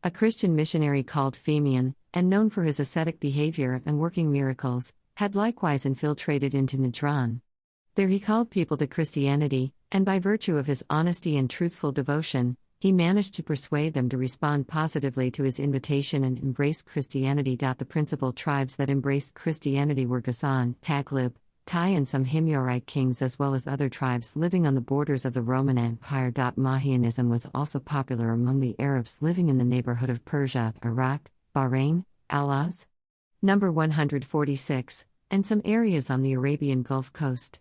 A Christian missionary called Femian, and known for his ascetic behavior and working miracles, had likewise infiltrated into Najran. There he called people to Christianity, and by virtue of his honesty and truthful devotion, he managed to persuade them to respond positively to his invitation and embrace Christianity. The principal tribes that embraced Christianity were Ghassan, Taglib, Tai, and some Himyarite kings, as well as other tribes living on the borders of the Roman Empire. Mahyanism was also popular among the Arabs living in the neighborhood of Persia, Iraq, Bahrain, Al-Uz, number 146, and some areas on the Arabian Gulf Coast.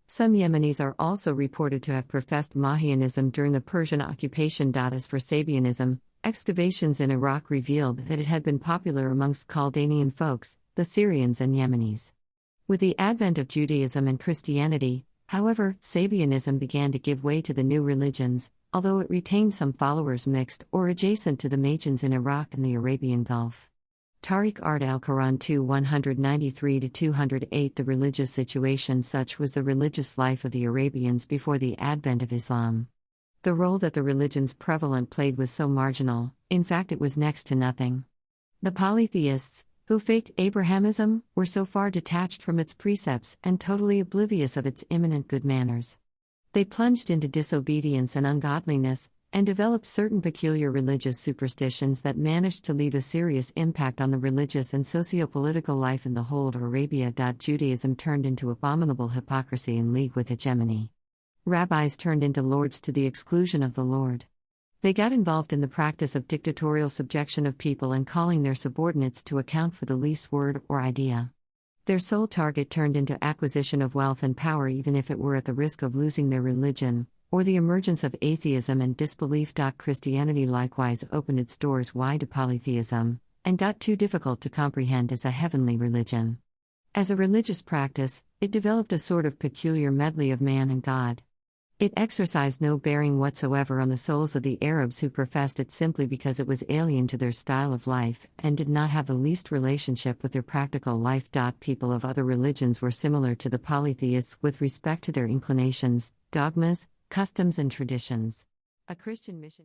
Some Yemenis are also reported to have professed Mahyanism during the Persian occupation. As for Sabianism, excavations in Iraq revealed that it had been popular amongst Chaldean folks, the Syrians and Yemenis. With the advent of Judaism and Christianity, however, Sabianism began to give way to the new religions, although it retained some followers mixed or adjacent to the Magians in Iraq and the Arabian Gulf. Tariq Ard al-Quran 2 193-208. The religious situation. Such was the religious life of the Arabians before the advent of Islam. The role that the religions prevalent played was so marginal, in fact it was next to nothing. The polytheists, who faked Abrahamism, were so far detached from its precepts and totally oblivious of its imminent good manners. They plunged into disobedience and ungodliness, and developed certain peculiar religious superstitions that managed to leave a serious impact on the religious and socio-political life in the whole of Arabia. Judaism turned into abominable hypocrisy in league with hegemony. Rabbis turned into lords to the exclusion of the Lord. They got involved in the practice of dictatorial subjection of people and calling their subordinates to account for the least word or idea. Their sole target turned into acquisition of wealth and power, even if it were at the risk of losing their religion, or the emergence of atheism and disbelief. Christianity likewise opened its doors wide to polytheism, and got too difficult to comprehend as a heavenly religion. As a religious practice, it developed a sort of peculiar medley of man and God. It exercised no bearing whatsoever on the souls of the Arabs who professed it simply because it was alien to their style of life and did not have the least relationship with their practical life. People of other religions were similar to the polytheists with respect to their inclinations, dogmas, customs, and traditions. A Christian mission